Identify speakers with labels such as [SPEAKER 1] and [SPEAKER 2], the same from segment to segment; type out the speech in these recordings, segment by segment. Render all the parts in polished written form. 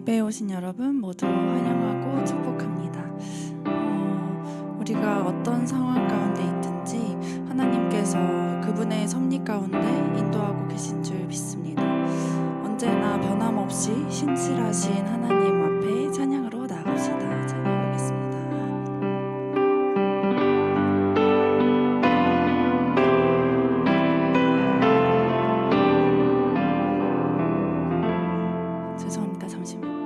[SPEAKER 1] 예배에 오신 여러분 모두 환영하고 축복합니다. 우리가 어떤 상황 가운데 있든지 하나님께서 그분의 섭리 가운데 인도하고 계신 줄 믿습니다. 언제나 변함없이 신실하신 하나님 앞에 찬양으로 나갑시다. 찬양하겠습니다. 죄송합니다. 잠시만요.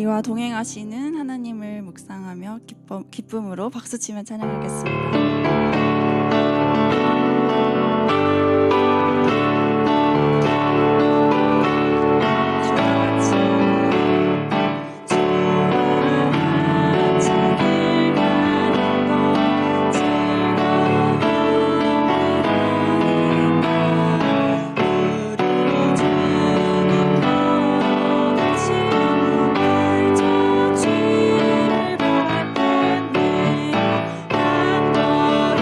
[SPEAKER 1] 우리와 동행하시는 하나님을 묵상하며 기쁨으로 박수치며 찬양하겠습니다.
[SPEAKER 2] 난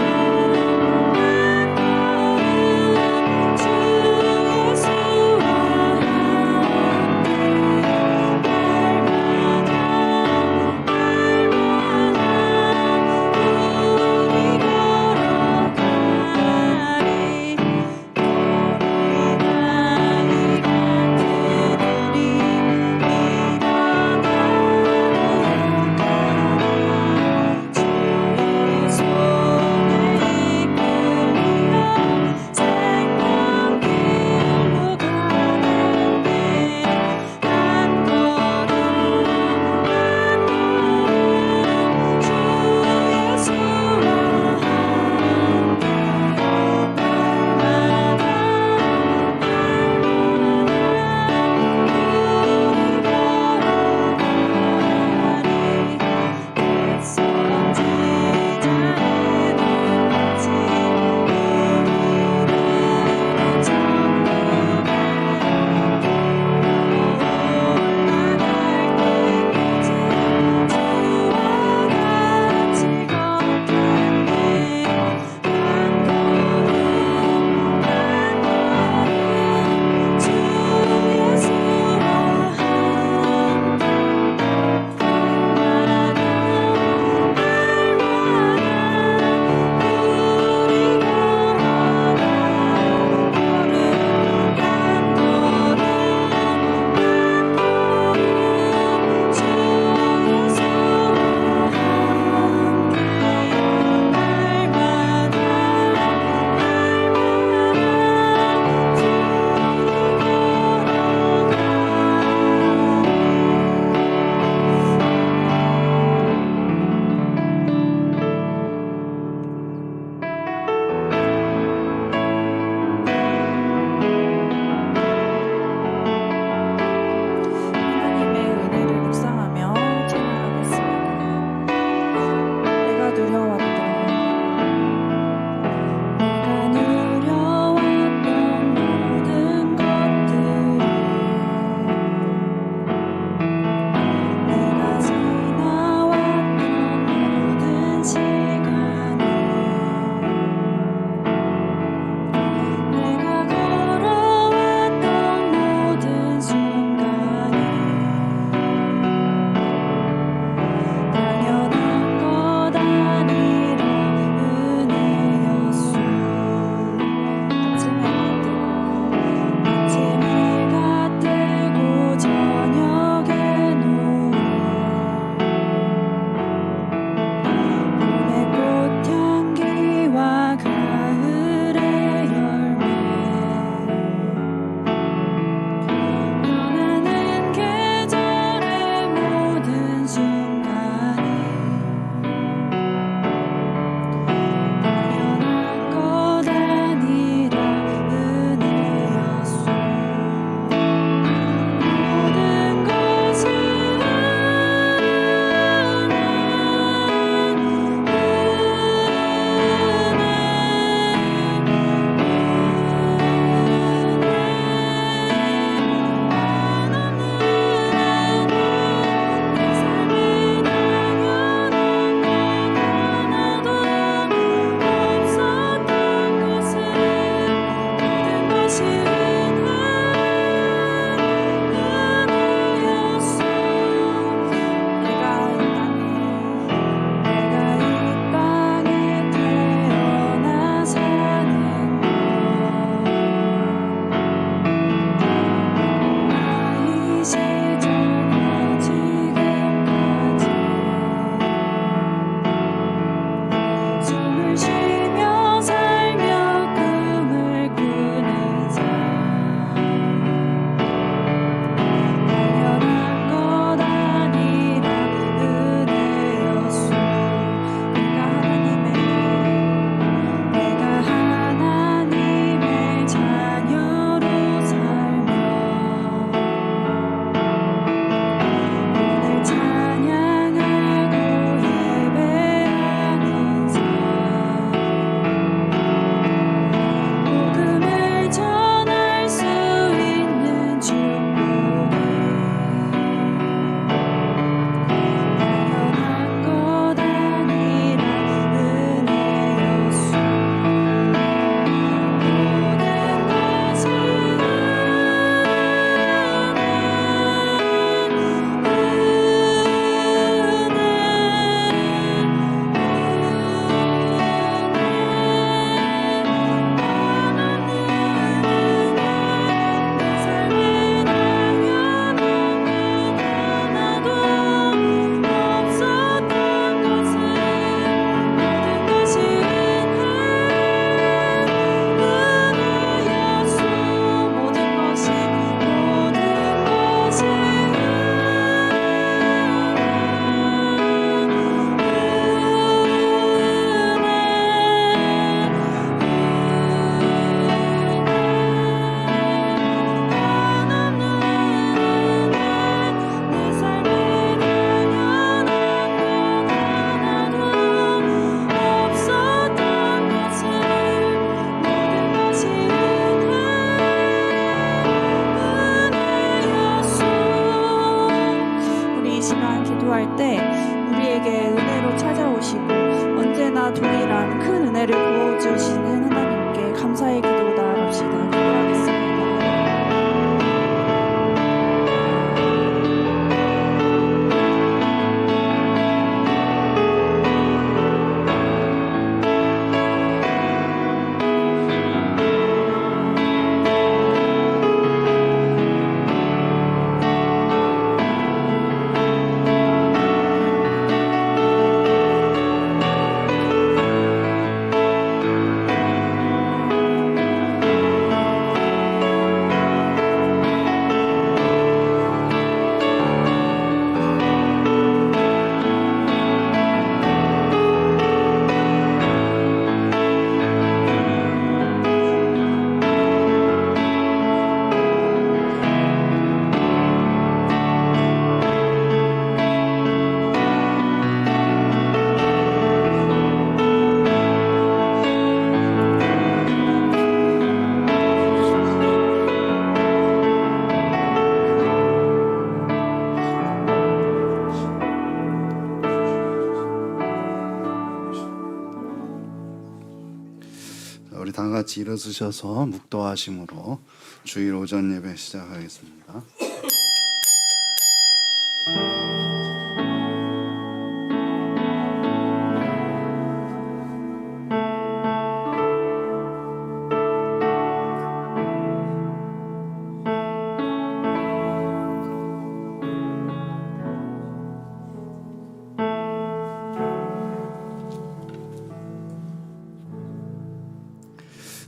[SPEAKER 2] 같이 일어서셔서 묵도하심으로 주일 오전 예배 시작하겠습니다.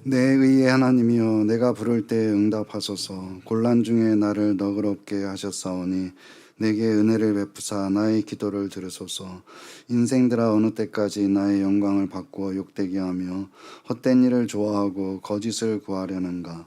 [SPEAKER 2] 내 의의 하나님이여, 내가 부를 때 응답하소서. 곤란 중에 나를 너그럽게 하셨사오니 내게 은혜를 베푸사 나의 기도를 들으소서. 인생들아, 어느 때까지 나의 영광을 바꾸어 욕되게 하며 헛된 일을 좋아하고 거짓을 구하려는가.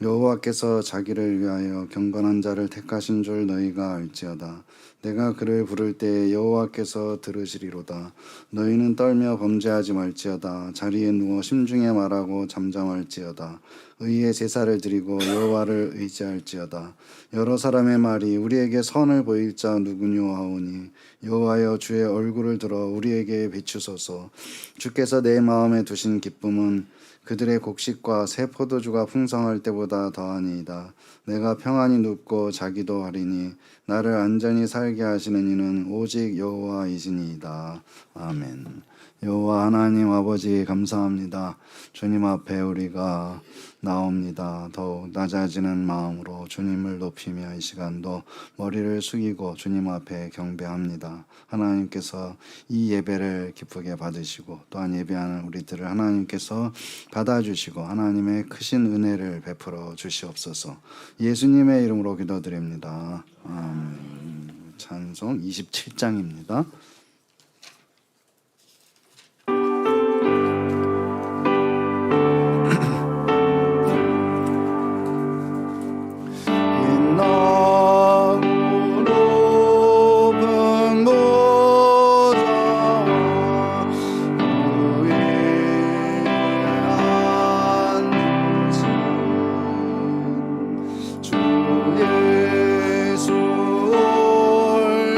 [SPEAKER 2] 여호와께서 자기를 위하여 경건한 자를 택하신 줄 너희가 알지어다. 내가 그를 부를 때 여호와께서 들으시리로다. 너희는 떨며 범죄하지 말지어다. 자리에 누워 심중에 말하고 잠잠할지어다. 의의 제사를 드리고 여호와를 의지할지어다. 여러 사람의 말이 우리에게 선을 보일 자 누구뇨 하오니 여호와여, 주의 얼굴을 들어 우리에게 비추소서. 주께서 내 마음에 두신 기쁨은 그들의 곡식과 새 포도주가 풍성할 때보다 더하니이다. 내가 평안히 눕고 자기도 하리니 나를 안전히 살게 하시는 이는 오직 여호와이시니이다. 아멘. 여호와 하나님 아버지, 감사합니다. 주님 앞에 우리가 나옵니다. 더욱 낮아지는 마음으로 주님을 높이며 이 시간도 머리를 숙이고 주님 앞에 경배합니다. 하나님께서 이 예배를 기쁘게 받으시고 또한 예배하는 우리들을 하나님께서 받아주시고 하나님의 크신 은혜를 베풀어 주시옵소서. 예수님의 이름으로 기도드립니다. 아멘. 찬송 27장입니다.
[SPEAKER 3] 주 예수 얼굴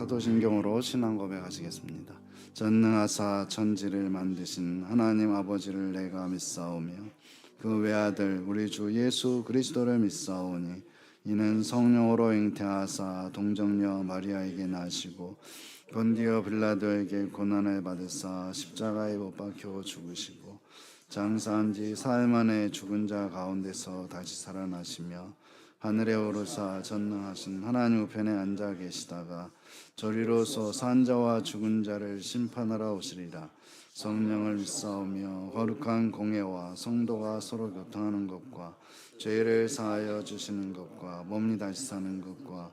[SPEAKER 2] 사도신경으로 신앙 고백하시겠습니다. 전능하사 천지를 만드신 하나님 아버지를 내가 믿사오며 그 외아들 우리 주 예수 그리스도를 믿사오니 이는 성령으로 잉태하사 동정녀 마리아에게 나시고 본디오 빌라도에게 고난을 받으사 십자가에 못 박혀 죽으시고 장사한 지 사흘 만에 죽은 자 가운데서 다시 살아나시며 하늘에 오르사 전능하신 하나님 우편에 앉아 계시다가 저리로서 산 자와 죽은 자를 심판하러 오시리라. 성령을 믿사오며 거룩한 공예와 성도가 서로 교통하는 것과 죄를 사하여 주시는 것과 몸이 다시 사는 것과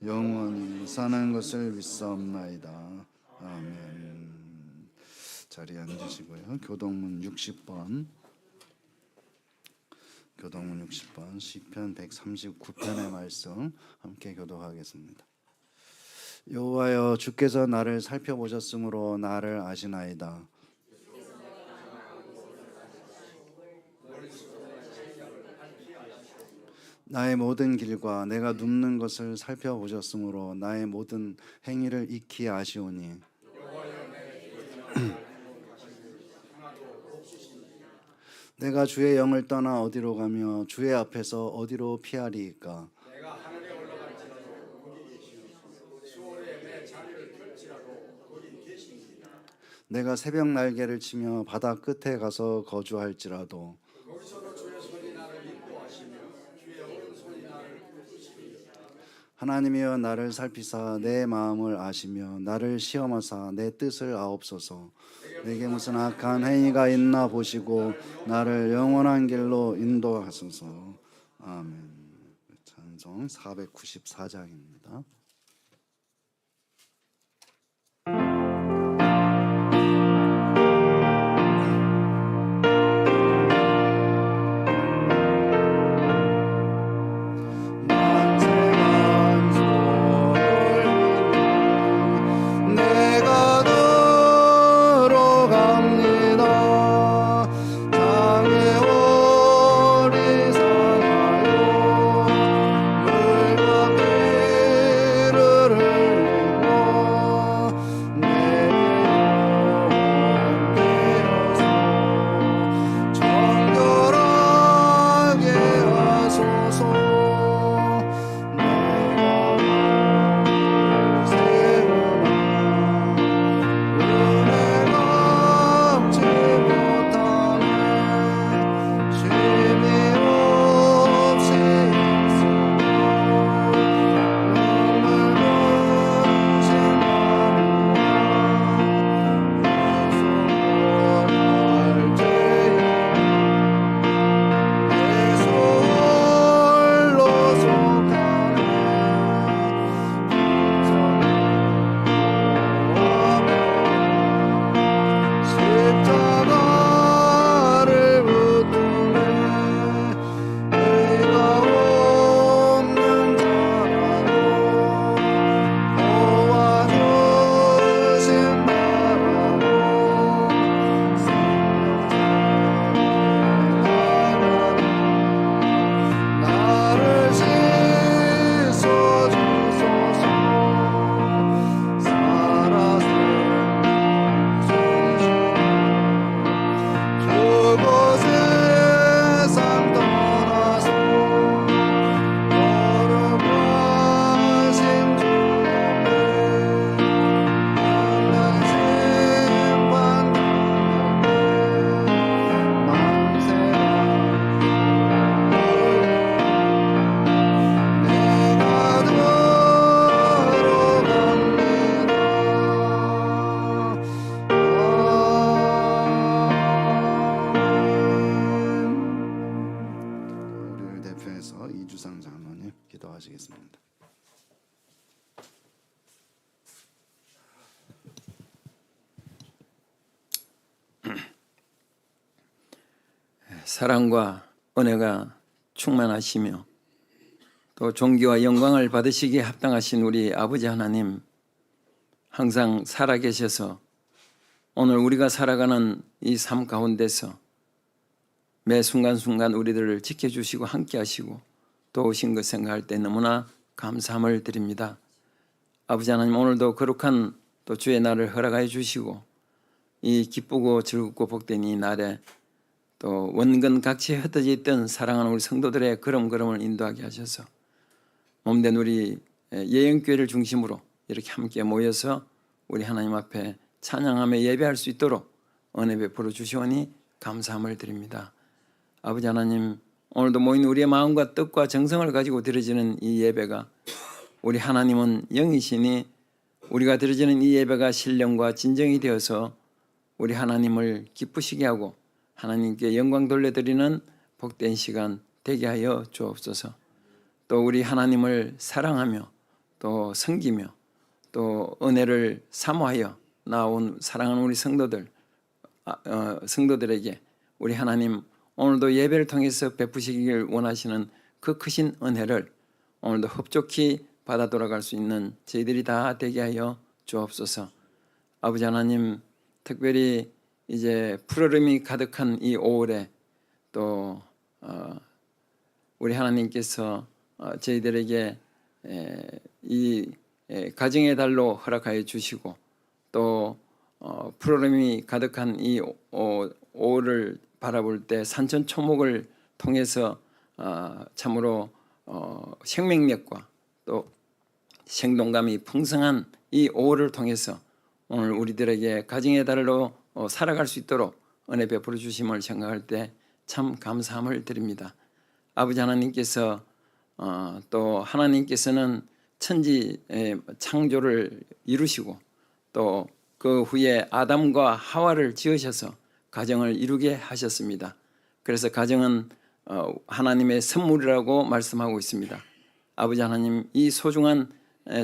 [SPEAKER 2] 영원히 사는 것을 믿사옵나이다. 아멘. 자리에 앉으시고요. 교동문 60번 시편 139편의 말씀 함께 교독하겠습니다. 여호와여, 주께서 나를 살펴보셨으므로 나를 아시나이다. 나의 모든 길과 내가 눕는 것을 살펴보셨으므로 나의 모든 행위를 익히 아시오니 내가 주의 영을 떠나 어디로 가며 주의 앞에서 어디로 피하리이까. 내가 새벽 날개를 치며 바다 끝에 가서 거주할지라도 하나님이여 나를 살피사 내 마음을 아시며 나를 시험하사 내 뜻을 아옵소서. 내게 무슨 악한 행위가 있나 보시고 나를 영원한 길로 인도하소서. 아멘. 찬송 494장입니다. 이주상 장로님 기도하시겠습니다.
[SPEAKER 3] 사랑과 은혜가 충만하시며 또 존귀와 영광을 받으시기에 합당하신 우리 아버지 하나님, 항상 살아계셔서 오늘 우리가 살아가는 이 삶 가운데서 매 순간순간 우리들을 지켜주시고 함께하시고 도우신 것 생각할 때 너무나 감사함을 드립니다. 아버지 하나님, 오늘도 거룩한 또 주의 날을 허락하여 주시고 이 기쁘고 즐겁고 복된 이 날에 또 원근 각지에 흩어져 있던 사랑하는 우리 성도들의 걸음걸음을 인도하게 하셔서 몸된 우리 예영교회를 중심으로 이렇게 함께 모여서 우리 하나님 앞에 찬양하며 예배할 수 있도록 은혜 베풀어 주시오니 감사함을 드립니다. 아버지 하나님, 오늘도 모인 우리의 마음과 뜻과 정성을 가지고 드려지는 이 예배가, 우리 하나님은 영이시니 우리가 드려지는 이 예배가 신령과 진정이 되어서 우리 하나님을 기쁘시게 하고 하나님께 영광 돌려드리는 복된 시간 되게 하여 주옵소서. 또 우리 하나님을 사랑하며 또 섬기며 또 은혜를 사모하여 나온 사랑하는 우리 성도들에게 우리 하나님 오늘도 예배를 통해서 베푸시기를 원하시는 그 크신 은혜를 오늘도 흡족히 받아 돌아갈 수 있는 저희들이 다 되게 하여 주옵소서. 아버지 하나님, 특별히 이제 푸르름이 가득한 이 5월에 또 우리 하나님께서 저희들에게 이 가정의 달로 허락하여 주시고 또 푸르름이 가득한 이 5월을 바라볼 때 산천초목을 통해서 참으로 생명력과 또 생동감이 풍성한 이 5월을 통해서 오늘 우리들에게 가정의 달로 살아갈 수 있도록 은혜 베풀어 주심을 생각할 때 참 감사함을 드립니다. 아버지 하나님께서 또 하나님께서는 천지 창조를 이루시고 또 그 후에 아담과 하와를 지으셔서 가정을 이루게 하셨습니다. 그래서 가정은 하나님의 선물이라고 말씀하고 있습니다. 아버지 하나님, 이 소중한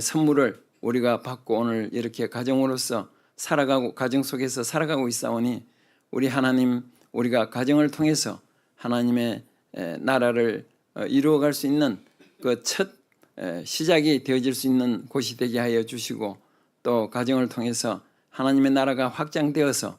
[SPEAKER 3] 선물을 우리가 받고 오늘 이렇게 가정으로서 살아가고 가정 속에서 살아가고 있사오니 우리 하나님, 우리가 가정을 통해서 하나님의 나라를 이루어갈 수 있는 그 첫 시작이 되어질 수 있는 곳이 되게 하여 주시고 또 가정을 통해서 하나님의 나라가 확장되어서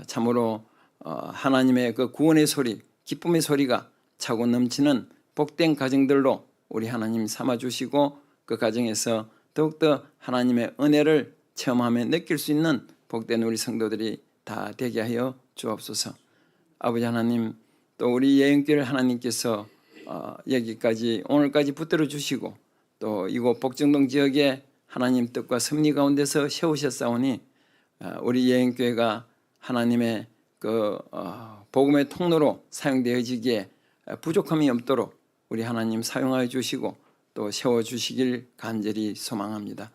[SPEAKER 3] 참으로 하나님의 그 구원의 소리, 기쁨의 소리가 차고 넘치는 복된 가정들로 우리 하나님 삼아주시고 그 가정에서 더욱더 하나님의 은혜를 체험하며 느낄 수 있는 복된 우리 성도들이 다 되게 하여 주옵소서. 아버지 하나님, 또 우리 예영교회를 하나님께서 여기까지 오늘까지 붙들어 주시고 또 이곳 복정동 지역에 하나님 뜻과 섭리 가운데서 세우셨사오니 우리 예영교회가 하나님의 그 복음의 통로로 사용되어지기에 부족함이 없도록 우리 하나님 사용하여 주시고 또 세워주시길 간절히 소망합니다.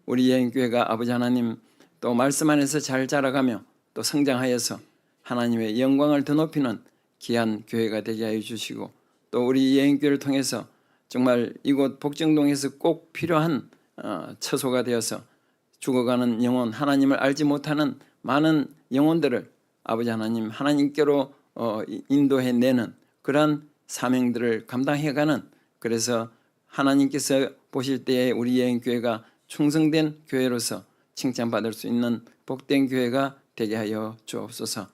[SPEAKER 3] 우리 예영교회가 아버지 하나님 또 말씀 안에서 잘 자라가며 또 성장하여서 하나님의 영광을 더 높이는 귀한 교회가 되게 하여 주시고 또 우리 예영교회를 통해서 정말 이곳 복정동에서 꼭 필요한 처소가 되어서 죽어가는 영혼, 하나님을 알지 못하는 많은 영혼들을 아버지 하나님 하나님께로 인도해내는 그러한 사명들을 감당해가는, 그래서 하나님께서 보실 때에 우리 예영교회가 충성된 교회로서 칭찬받을 수 있는 복된 교회가 되게 하여 주옵소서.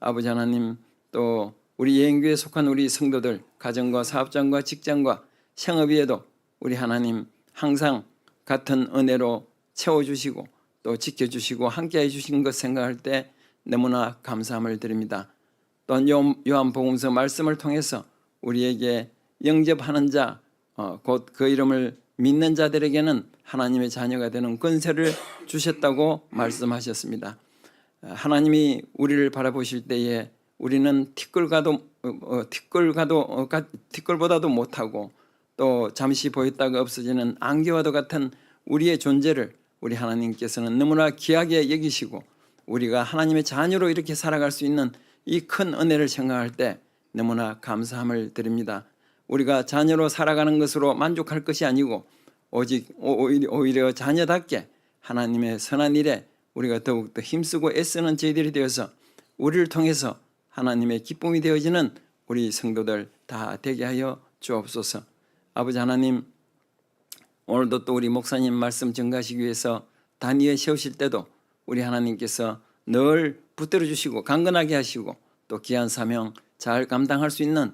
[SPEAKER 3] 아버지 하나님, 또 우리 예영교회에 속한 우리 성도들 가정과 사업장과 직장과 생업위에도 우리 하나님 항상 같은 은혜로 채워주시고 또 지켜주시고 함께해 주신 것 생각할 때 너무나 감사함을 드립니다. 또 요한복음서 말씀을 통해서 우리에게 영접하는 자, 곧 그 이름을 믿는 자들에게는 하나님의 자녀가 되는 권세를 주셨다고 말씀하셨습니다. 하나님이 우리를 바라보실 때에 우리는 티끌보다도 못하고 또 잠시 보였다가 없어지는 안개와도 같은 우리의 존재를 우리 하나님께서는 너무나 귀하게 여기시고 우리가 하나님의 자녀로 이렇게 살아갈 수 있는 이 큰 은혜를 생각할 때 너무나 감사함을 드립니다. 우리가 자녀로 살아가는 것으로 만족할 것이 아니고 오직 오히려 자녀답게 하나님의 선한 일에 우리가 더욱더 힘쓰고 애쓰는 저희들이 되어서 우리를 통해서 하나님의 기쁨이 되어지는 우리 성도들 다 되게 하여 주옵소서. 아버지 하나님, 오늘도 또 우리 목사님 말씀 전가하시기 위해서 단위에 세우실 때도 우리 하나님께서 늘 붙들어 주시고 강건하게 하시고 또 귀한 사명 잘 감당할 수 있는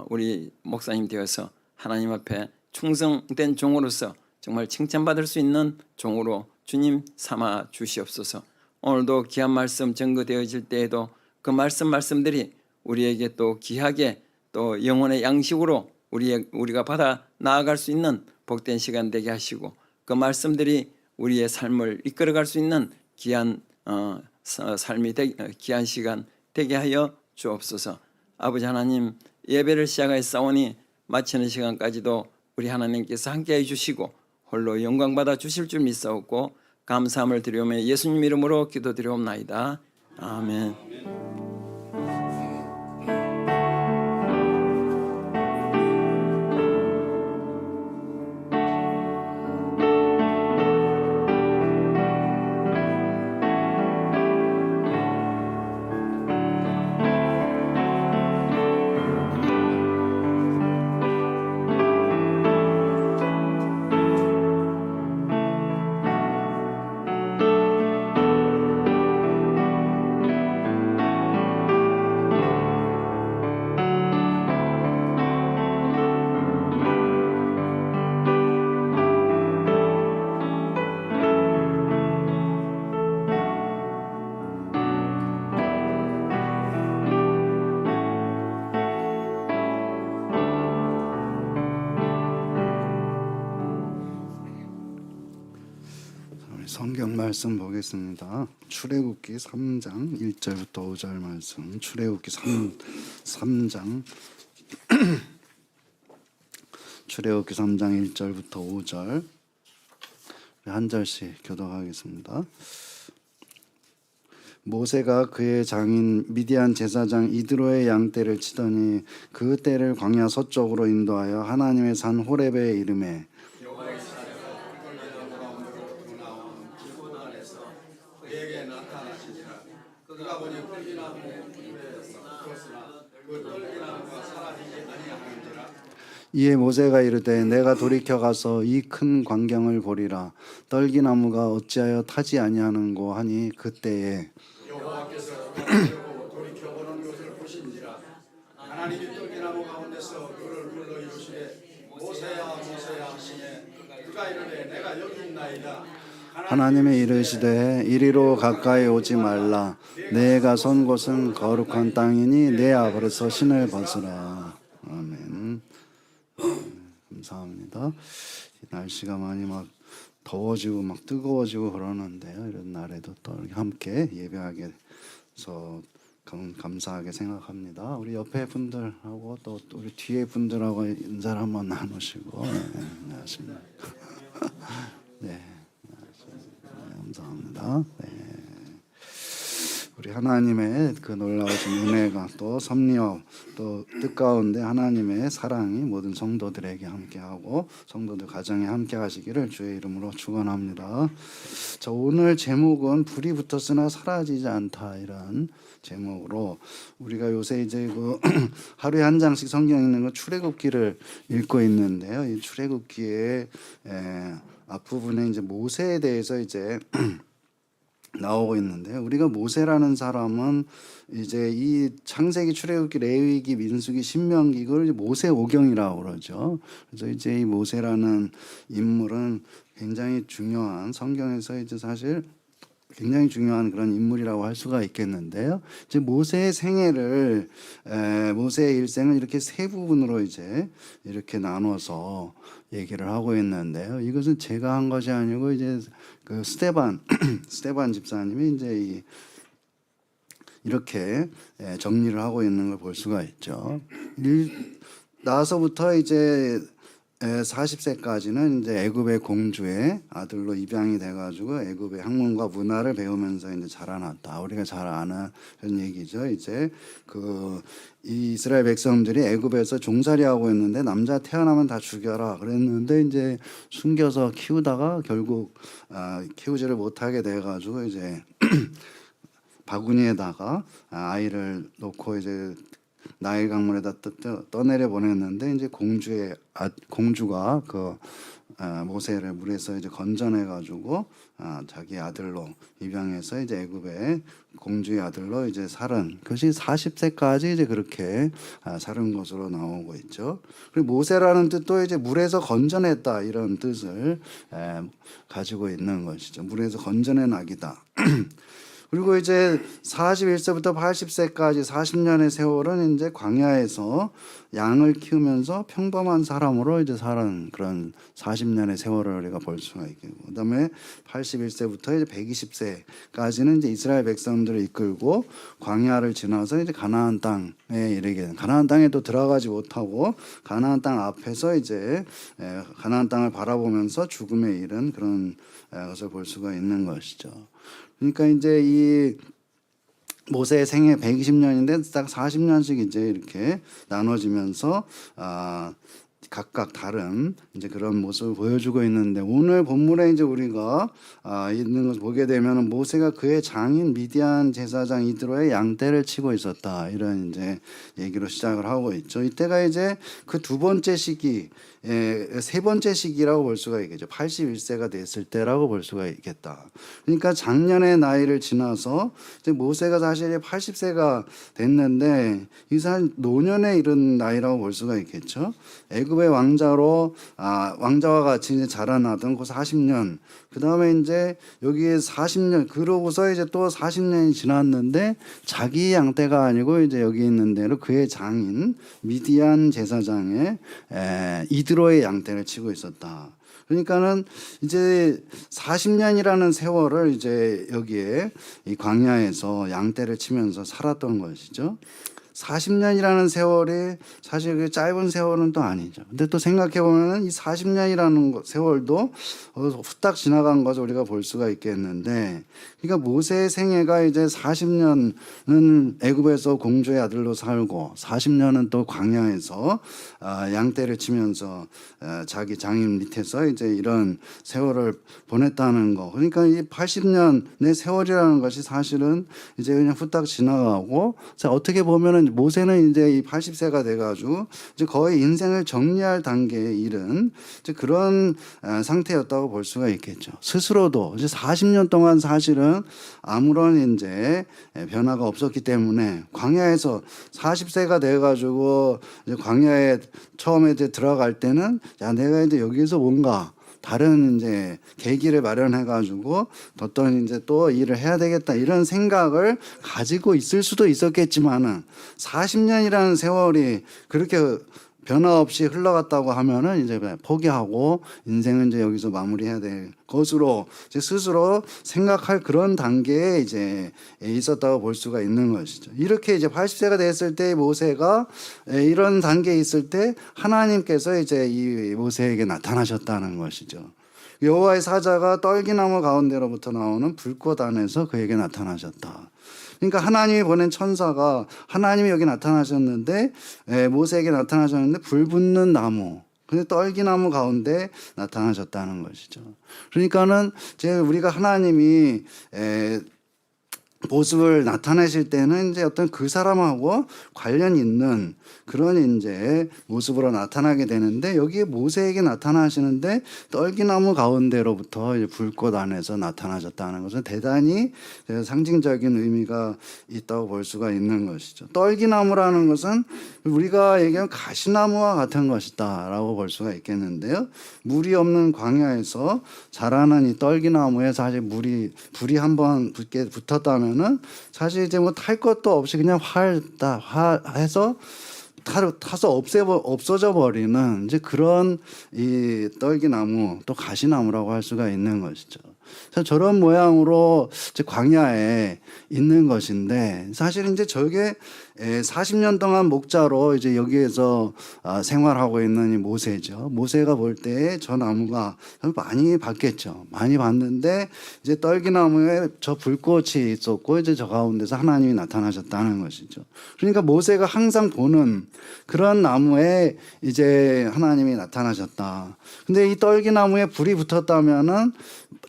[SPEAKER 3] 우리 목사님 되어서 하나님 앞에 충성된 종으로서 정말 칭찬받을 수 있는 종으로 주님 삼아 주시옵소서. 오늘도 귀한 말씀 전거되어질 때에도 그 말씀들이 우리에게 또 귀하게 또 영혼의 양식으로 우리가 받아 나아갈 수 있는 복된 시간 되게 하시고 그 말씀들이 우리의 삶을 이끌어갈 수 있는 귀한 귀한 시간 되게 하여 주옵소서. 아버지 하나님, 예배를 시작하였사오니 마치는 시간까지도 우리 하나님께서 함께해 주시고 홀로 영광 받아 주실 줄 믿사옵고 감사함을 드리오며 예수님 이름으로 기도드리옵나이다. 아멘.
[SPEAKER 2] 성경 말씀 보겠습니다. 출애굽기 3장 1절부터 5절 말씀. 출애굽기 3장 출애굽기 3장 1절부터 5절 한 절씩 교독하겠습니다. 모세가 그의 장인 미디안 제사장 이드로의 양떼를 치더니 그 떼를 광야 서쪽으로 인도하여 하나님의 산 호렙에 이르매 이에 모세가 이르되 내가 돌이켜 가서 이 큰 광경을 보리라. 떨기나무가 어찌하여 타지 아니하는고 하니 그때에
[SPEAKER 4] 여호와께서 돌이켜 보는 것을 보신지라. 하나님이 떨기나무 가운데서 그를 불러 이르시되 모세야 모세야 하시매 그가 이르되 내가 여기 있나이다.
[SPEAKER 2] 하나님이 이르시되 이리로 가까이 오지 말라. 내가 선 곳은 거룩한 땅이니 내 앞에서 신을 벗으라. 아멘. 감사합니다. 날씨가 많이 막 더워지고 막 뜨거워지고 그러는데요. 이런 날에도 또 이렇게 함께 예배하게 해서 감사하게 생각합니다. 우리 옆에 분들하고 또 우리 뒤에 분들하고 인사를 한번 나누시고 안녕하십니까. 네, 감사합니다. 네. 우리 하나님의 그 놀라우신 은혜가 또 섭리와 또 뜻가운데 하나님의 사랑이 모든 성도들에게 함께하고 성도들 가정에 함께하시기를 주의 이름으로 축원합니다. 자, 오늘 제목은 불이 붙었으나 사라지지 않다 이런 제목으로 우리가 요새 이제 그 하루에 한 장씩 성경 읽는 거 출애굽기를 읽고 있는데요. 이 출애굽기의 앞부분에 이제 모세에 대해서 이제 나오고 있는데요. 우리가 모세라는 사람은 이제 이 창세기, 출애굽기, 레위기, 민수기, 신명기 이걸 이제 모세오경이라고 그러죠. 그래서 이제 이 모세라는 인물은 굉장히 중요한 성경에서 이제 사실 굉장히 중요한 그런 인물이라고 할 수가 있겠는데요. 이제 모세의 생애를 모세의 일생을 이렇게 세 부분으로 이제 이렇게 나눠서 얘기를 하고 있는데요. 이것은 제가 한 것이 아니고 이제 그 스테반 집사님이 이제 이렇게 정리를 하고 있는 걸 볼 수가 있죠. 나서부터 이제 40세까지는 이제 애굽의 공주의 아들로 입양이 돼가지고 애굽의 학문과 문화를 배우면서 이제 자라났다. 우리가 잘 아는 그런 얘기죠. 이제 이 이스라엘 백성들이 애굽에서 종살이하고 있는데 남자 태어나면 다 죽여라 그랬는데 이제 숨겨서 키우다가 결국 키우지를 못하게 돼가지고 이제 바구니에다가 아이를 놓고 이제 나일 강물에다 떠내려 보냈는데 이제 공주가 그 모세를 물에서 이제 건져내 가지고 자기 아들로 입양해서 이제 애굽의 공주의 아들로 이제 살은 그것이 40세까지 이제 그렇게 살은 것으로 나오고 있죠. 그리고 모세라는 뜻도 이제 물에서 건져냈다 이런 뜻을 가지고 있는 것이죠. 물에서 건져낸 아기다. 그리고 이제 41세부터 80세까지 40년의 세월은 이제 광야에서 양을 키우면서 평범한 사람으로 이제 살은 그런 40년의 세월을 우리가 볼 수가 있겠고, 그다음에 81세부터 이제 120세까지는 이제 이스라엘 백성들을 이끌고 광야를 지나서 이제 가나안 땅에 이르게, 가나안 땅에도 들어가지 못하고 가나안 땅 앞에서 이제 가나안 땅을 바라보면서 죽음에 이른 그런 것을 볼 수가 있는 것이죠. 그러니까 이제 이 모세의 생애 120년인데 딱 40년씩 이제 이렇게 나눠지면서 각각 다른 이제 그런 모습을 보여주고 있는데, 오늘 본문에 이제 우리가 있는 것을 보게 되면 모세가 그의 장인 미디안 제사장 이드로의 양떼를 치고 있었다 이런 이제 얘기로 시작을 하고 있죠. 이때가 이제 그 두 번째 시기, 세 번째 시기라고 볼 수가 있겠죠. 81세가 됐을 때라고 볼 수가 있겠다. 그러니까 작년의 나이를 지나서 이제 모세가 사실 80세가 됐는데 이 사람 노년에 이른 나이라고 볼 수가 있겠죠. 애굽의 왕자로 왕자와 같이 이제 자라나던 그 40년, 그 다음에 이제 여기에 40년, 그러고서 이제 또 40년이 지났는데 자기 양떼가 아니고 이제 여기 있는 대로 그의 장인 미디안 제사장의 이드로의 양떼를 치고 있었다. 그러니까는 이제 40년이라는 세월을 이제 여기에 이 광야에서 양떼를 치면서 살았던 것이죠. 40년이라는 세월이 사실 그 짧은 세월은 또 아니죠. 근데 또 생각해 보면 이 40년이라는 세월도 후딱 지나간 것을 우리가 볼 수가 있겠는데, 그러니까 모세의 생애가 이제 40년은 애굽에서 공주의 아들로 살고 40년은 또 광야에서 양떼를 치면서 자기 장인 밑에서 이제 이런 세월을 보냈다는 거. 그러니까 이 80년의 세월이라는 것이 사실은 이제 그냥 후딱 지나가고, 자, 어떻게 보면은 모세는 이제 이 80세가 돼가지고 이제 거의 인생을 정리할 단계에 이른 이제 그런 상태였다고 볼 수가 있겠죠. 스스로도 이제 40년 동안 사실은 아무런 이제 변화가 없었기 때문에 광야에서 40세가 돼가지고 이제 광야에 처음에 이제 들어갈 때는 야, 내가 이제 여기서 뭔가 다른 이제 계기를 마련해 가지고 어떤 이제 또 일을 해야 되겠다 이런 생각을 가지고 있을 수도 있었겠지만은 40년이라는 세월이 그렇게 변화 없이 흘러갔다고 하면은 이제 포기하고 인생은 이제 여기서 마무리해야 될 것으로 이제 스스로 생각할 그런 단계에 이제 있었다고 볼 수가 있는 것이죠. 이렇게 이제 80세가 됐을 때 모세가 이런 단계에 있을 때 하나님께서 이제 이 모세에게 나타나셨다는 것이죠. 여호와의 사자가 떨기나무 가운데로부터 나오는 불꽃 안에서 그에게 나타나셨다. 그러니까 하나님이 보낸 천사가 하나님이 여기 나타나셨는데 모세에게 나타나셨는데 불 붙는 나무, 근데 떨기나무 가운데 나타나셨다는 것이죠. 그러니까는 이제 우리가 하나님이 모습을 나타내실 때는 이제 어떤 그 사람하고 관련 있는 그런 이제 모습으로 나타나게 되는데, 여기에 모세에게 나타나시는데 떨기나무 가운데로부터 이제 불꽃 안에서 나타나셨다는 것은 대단히 상징적인 의미가 있다고 볼 수가 있는 것이죠. 떨기나무라는 것은 우리가 얘기하면 가시나무와 같은 것이다라고 볼 수가 있겠는데요. 물이 없는 광야에서 자라는 이 떨기나무에 사실 불이 한번 붙었다면은 사실 이제 뭐 탈 것도 없이 그냥 해서 타서 없어져 버리는 이제 그런 이 떨기나무 또 가시나무라고 할 수가 있는 것이죠. 저런 모양으로 이제 광야에 있는 것인데, 사실 이제 저게 40년 동안 목자로 이제 여기에서 생활하고 있는 이 모세죠. 모세가 볼 때 저 나무가 많이 봤겠죠. 많이 봤는데 이제 떨기나무에 저 불꽃이 있었고 이제 저 가운데서 하나님이 나타나셨다는 것이죠. 그러니까 모세가 항상 보는 그런 나무에 이제 하나님이 나타나셨다. 근데 이 떨기나무에 불이 붙었다면은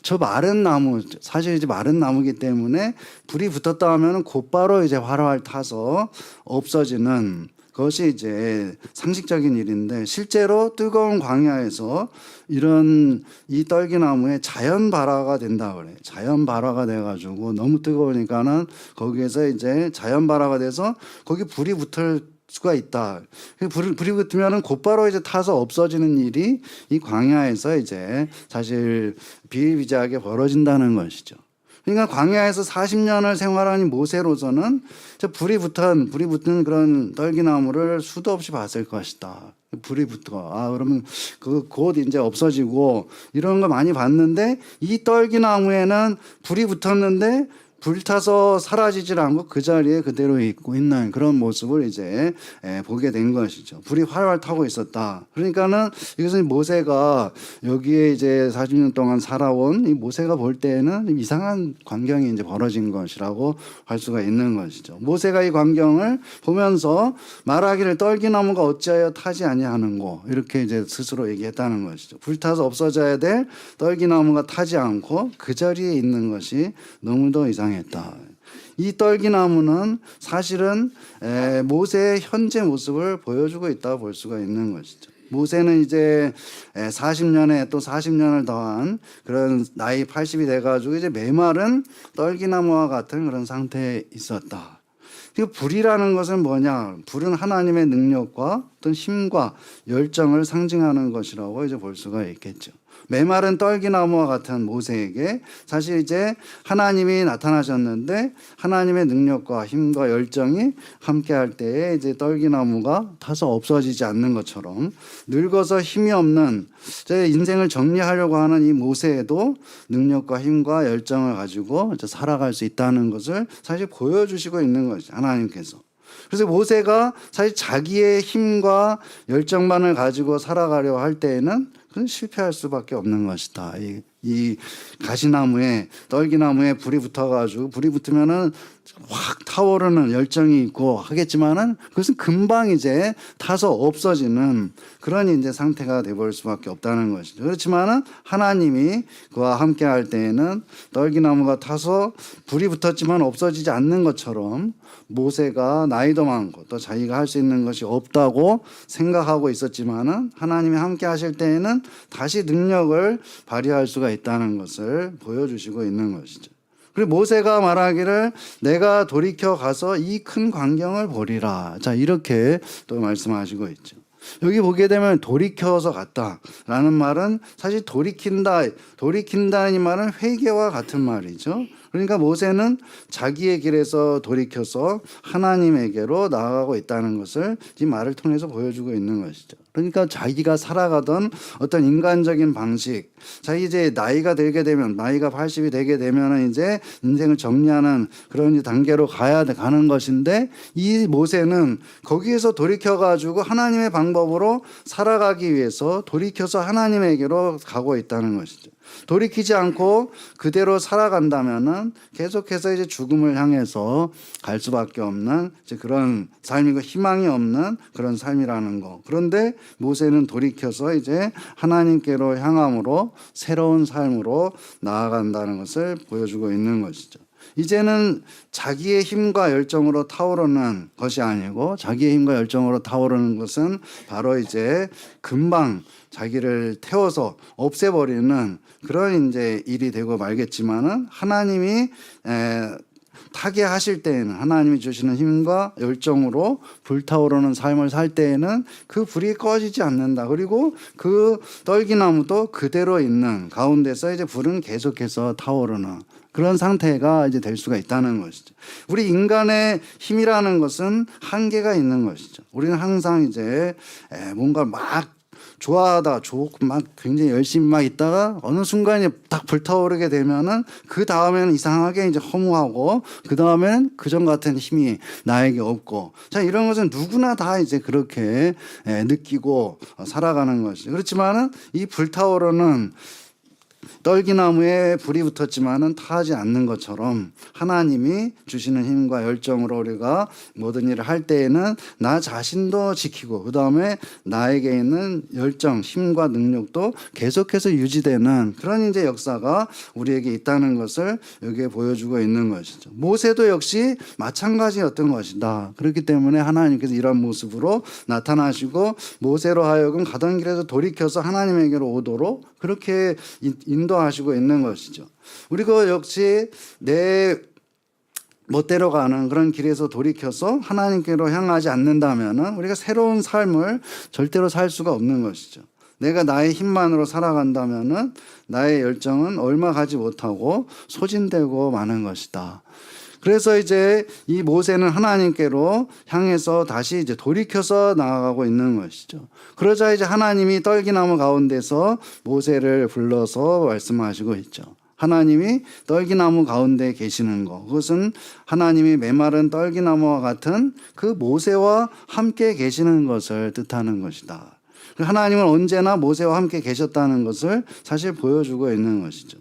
[SPEAKER 2] 저 마른 나무, 사실 이제 마른 나무기 때문에 불이 붙었다 하면은 곧바로 이제 활활 타서 없어지는 그것이 이제 상식적인 일인데 실제로 뜨거운 광야에서 이런 이 떨기나무에 자연 발화가 된다 그래. 자연 발화가 돼가지고 너무 뜨거우니까는 거기에서 이제 자연 발화가 돼서 거기 불이 붙을 수가 있다. 불이 붙으면은 곧바로 이제 타서 없어지는 일이 이 광야에서 이제 사실 비일비재하게 벌어진다는 것이죠. 그러니까 광야에서 40년을 생활한 모세로서는 불이 붙은 그런 떨기나무를 수도 없이 봤을 것이다. 불이 붙어. 그러면 곧 이제 없어지고 이런 거 많이 봤는데 이 떨기나무에는 불이 붙었는데 불타서 사라지질 않고 그 자리에 그대로 있고 있는 그런 모습을 이제 보게 된 것이죠. 불이 활활 타고 있었다. 그러니까는 이것은 모세가 여기에 이제 40년 동안 살아온 이 모세가 볼 때에는 이상한 광경이 이제 벌어진 것이라고 할 수가 있는 것이죠. 모세가 이 광경을 보면서 말하기를 떨기나무가 어찌하여 타지 아니하는고 이렇게 이제 스스로 얘기했다는 것이죠. 불타서 없어져야 될 떨기나무가 타지 않고 그 자리에 있는 것이 너무도 이상했다. 이 떨기나무는 사실은 모세의 현재 모습을 보여주고 있다고 볼 수가 있는 것이죠. 모세는 이제 40년에 또 40년을 더한 그런 나이 80이 돼가지고 이제 메마른 떨기나무와 같은 그런 상태에 있었다. 불이라는 것은 뭐냐? 불은 하나님의 능력과 어떤 힘과 열정을 상징하는 것이라고 이제 볼 수가 있겠죠. 메마른 떨기나무와 같은 모세에게 사실 이제 하나님이 나타나셨는데 하나님의 능력과 힘과 열정이 함께할 때에 이제 떨기나무가 타서 없어지지 않는 것처럼 늙어서 힘이 없는 제 인생을 정리하려고 하는 이 모세에도 능력과 힘과 열정을 가지고 이제 살아갈 수 있다는 것을 사실 보여주시고 있는 것이죠. 하나님께서. 그래서 모세가 사실 자기의 힘과 열정만을 가지고 살아가려 할 때에는 그건 실패할 수밖에 없는 것이다. 이 가시나무에 떨기나무에 불이 붙어가지고 불이 붙으면은 확 타오르는 열정이 있고 하겠지만은 그것은 금방 이제 타서 없어지는 그런 이제 상태가 돼버릴 수밖에 없다는 것이죠. 그렇지만은 하나님이 그와 함께 할 때에는 떨기나무가 타서 불이 붙었지만 없어지지 않는 것처럼 모세가 나이도 많고 또 자기가 할 수 있는 것이 없다고 생각하고 있었지만은 하나님이 함께 하실 때에는 다시 능력을 발휘할 수가 있다는 것을 보여주시고 있는 것이죠. 그리고 모세가 말하기를 내가 돌이켜 가서 이 큰 광경을 보리라. 자, 이렇게 또 말씀하시고 있죠. 여기 보게 되면 돌이켜서 갔다라는 말은 사실 돌이킨다는 이 말은 회개와 같은 말이죠. 그러니까 모세는 자기의 길에서 돌이켜서 하나님에게로 나아가고 있다는 것을 이 말을 통해서 보여주고 있는 것이죠. 그러니까 자기가 살아가던 어떤 인간적인 방식, 자기 이제 나이가 들게 되면 나이가 80이 되게 되면은 이제 인생을 정리하는 그런 단계로 가는 것인데 이 모세는 거기에서 돌이켜 가지고 하나님의 방법으로 살아가기 위해서 돌이켜서 하나님에게로 가고 있다는 것이죠. 돌이키지 않고 그대로 살아간다면은 계속해서 이제 죽음을 향해서 갈 수밖에 없는 이제 그런 삶이고 희망이 없는 그런 삶이라는 거. 그런데 모세는 돌이켜서 이제 하나님께로 향함으로 새로운 삶으로 나아간다는 것을 보여주고 있는 것이죠. 이제는 자기의 힘과 열정으로 타오르는 것이 아니고 자기의 힘과 열정으로 타오르는 것은 바로 이제 금방 자기를 태워서 없애버리는 그런 이제 일이 되고 말겠지만은 하나님이 타게 하실 때에는 하나님이 주시는 힘과 열정으로 불타오르는 삶을 살 때에는 그 불이 꺼지지 않는다. 그리고 그 떨기나무도 그대로 있는 가운데서 이제 불은 계속해서 타오르는 그런 상태가 이제 될 수가 있다는 것이죠. 우리 인간의 힘이라는 것은 한계가 있는 것이죠. 우리는 항상 이제 뭔가 막 좋아하다 좋고 막 굉장히 열심히 막 있다가 어느 순간에 딱 불타오르게 되면은 그 다음에는 이상하게 이제 허무하고 그 다음에는 그전 같은 힘이 나에게 없고 자 이런 것은 누구나 다 이제 그렇게 느끼고 살아가는 것이죠. 그렇지만은 이 불타오르는 떨기나무에 불이 붙었지만은 타지 않는 것처럼 하나님이 주시는 힘과 열정으로 우리가 모든 일을 할 때에는 나 자신도 지키고 그다음에 나에게 있는 열정, 힘과 능력도 계속해서 유지되는 그런 이제 역사가 우리에게 있다는 것을 여기에 보여주고 있는 것이죠. 모세도 역시 마찬가지였던 것이다. 그렇기 때문에 하나님께서 이런 모습으로 나타나시고 모세로 하여금 가던 길에서 돌이켜서 하나님에게로 오도록 그렇게 인도하시고 있는 것이죠. 우리가 역시 내 멋대로 가는 그런 길에서 돌이켜서 하나님께로 향하지 않는다면 우리가 새로운 삶을 절대로 살 수가 없는 것이죠. 내가 나의 힘만으로 살아간다면 나의 열정은 얼마 가지 못하고 소진되고 마는 것이다. 그래서 이제 이 모세는 하나님께로 향해서 다시 이제 돌이켜서 나아가고 있는 것이죠. 그러자 이제 하나님이 떨기나무 가운데서 모세를 불러서 말씀하시고 있죠. 하나님이 떨기나무 가운데 계시는 것, 그것은 하나님이 메마른 떨기나무와 같은 그 모세와 함께 계시는 것을 뜻하는 것이다. 하나님은 언제나 모세와 함께 계셨다는 것을 사실 보여주고 있는 것이죠.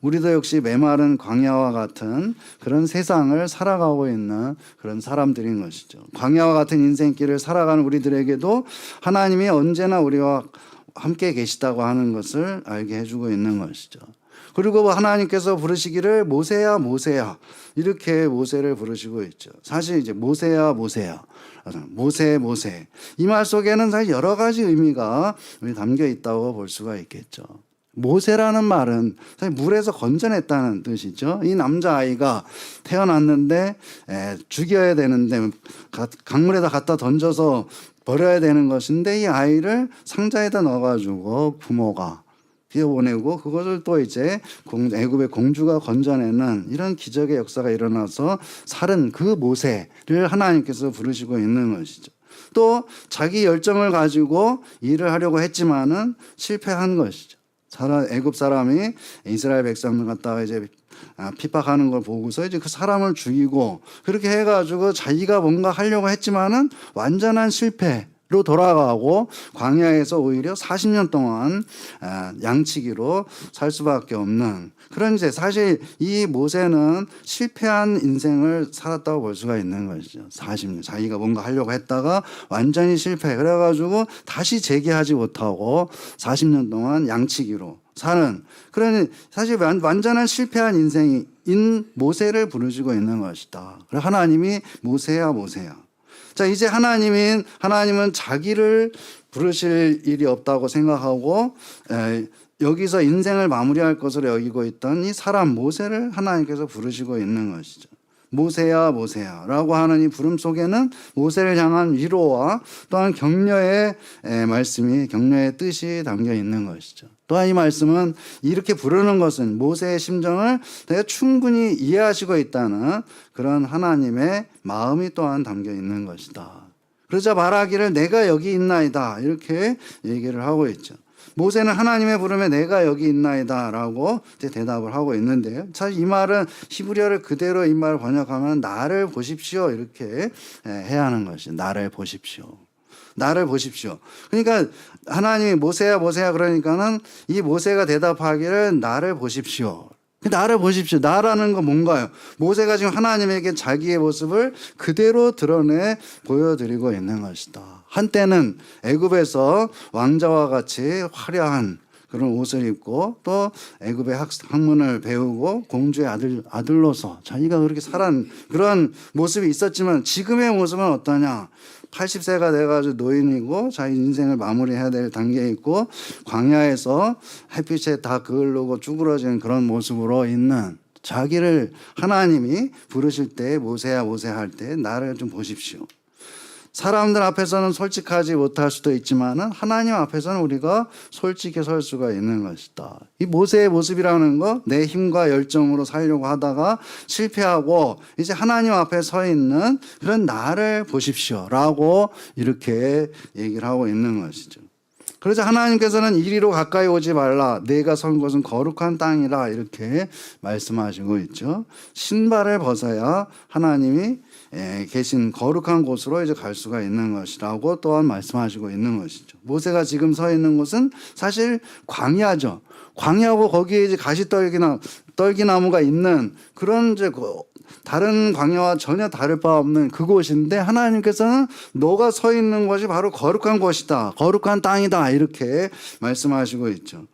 [SPEAKER 2] 우리도 역시 메마른 광야와 같은 그런 세상을 살아가고 있는 그런 사람들인 것이죠. 광야와 같은 인생길을 살아가는 우리들에게도 하나님이 언제나 우리와 함께 계시다고 하는 것을 알게 해주고 있는 것이죠. 그리고 하나님께서 부르시기를 모세야 모세야 이렇게 모세를 부르시고 있죠. 사실 이제 모세야 모세야 모세 모세 이 말 속에는 사실 여러 가지 의미가 담겨 있다고 볼 수가 있겠죠. 모세라는 말은 사실 물에서 건져냈다는 뜻이죠. 이 남자아이가 태어났는데 죽여야 되는데 강물에다 갖다 던져서 버려야 되는 것인데 이 아이를 상자에다 넣어가지고 부모가 비워보내고 그것을 또 이제 애굽의 공주가 건져내는 이런 기적의 역사가 일어나서 살은 그 모세를 하나님께서 부르시고 있는 것이죠. 또 자기 열정을 가지고 일을 하려고 했지만은 실패한 것이죠. 애굽 사람이 이스라엘 백성들 갖다가 이제 핍박하는 걸 보고서 이제 그 사람을 죽이고 그렇게 해가지고 자기가 뭔가 하려고 했지만은 완전한 실패로 돌아가고 광야에서 오히려 40년 동안 양치기로 살 수밖에 없는 그런 이제 사실 이 모세는 실패한 인생을 살았다고 볼 수가 있는 것이죠. 40년 자기가 뭔가 하려고 했다가 완전히 실패 그래가지고 다시 재기하지 못하고 40년 동안 양치기로 사는 그런 사실 완전한 실패한 인생인 모세를 부르시고 있는 것이다. 그래서 하나님이 모세야 모세야. 자 이제 하나님은 자기를 부르실 일이 없다고 생각하고 여기서 인생을 마무리할 것으로 여기고 있던 이 사람 모세를 하나님께서 부르시고 있는 것이죠. 모세야 모세야 라고 하는 이 부름 속에는 모세를 향한 위로와 또한 격려의 말씀이 격려의 뜻이 담겨 있는 것이죠. 또한 이 말씀은 이렇게 부르는 것은 모세의 심정을 내가 충분히 이해하시고 있다는 그런 하나님의 마음이 또한 담겨 있는 것이다. 그러자 말하기를 내가 여기 있나이다 이렇게 얘기를 하고 있죠. 모세는 하나님의 부름에 내가 여기 있나이다 라고 이제 대답을 하고 있는데요. 사실 이 말은 히브리어를 그대로 이 말을 번역하면 나를 보십시오 이렇게 해야 하는 것이 나를 보십시오. 나를 보십시오. 그러니까 하나님이 모세야 모세야 그러니까는 이 모세가 대답하기를 나를 보십시오. 나를 보십시오. 나라는 건 뭔가요? 모세가 지금 하나님에게 자기의 모습을 그대로 드러내 보여드리고 있는 것이다. 한때는 애굽에서 왕자와 같이 화려한 그런 옷을 입고 또 애굽의 학문을 배우고 공주의 아들로서 자기가 그렇게 살아온 그런 모습이 있었지만 지금의 모습은 어떠냐? 80세가 돼가지고 노인이고 자기 인생을 마무리해야 될 단계에 있고 광야에서 햇빛에 다 그을르고 쭈그러진 그런 모습으로 있는 자기를 하나님이 부르실 때 모세야 모세야 할 때 나를 좀 보십시오. 사람들 앞에서는 솔직하지 못할 수도 있지만은 하나님 앞에서는 우리가 솔직히 설 수가 있는 것이다. 이 모세의 모습이라는 거 내 힘과 열정으로 살려고 하다가 실패하고 이제 하나님 앞에 서 있는 그런 나를 보십시오라고 이렇게 얘기를 하고 있는 것이죠. 그러자 하나님께서는 이리로 가까이 오지 말라. 내가 선 곳은 거룩한 땅이라 이렇게 말씀하시고 있죠. 신발을 벗어야 하나님이 계신 거룩한 곳으로 이제 갈 수가 있는 것이라고 또한 말씀하시고 있는 것이죠. 모세가 지금 서 있는 곳은 사실 광야죠. 광야고 거기에 이제 떨기나무가 있는 그런 이제 다른 광야와 전혀 다를 바 없는 그곳인데 하나님께서는 너가 서 있는 것이 바로 거룩한 곳이다. 거룩한 땅이다. 이렇게 말씀하시고 있죠.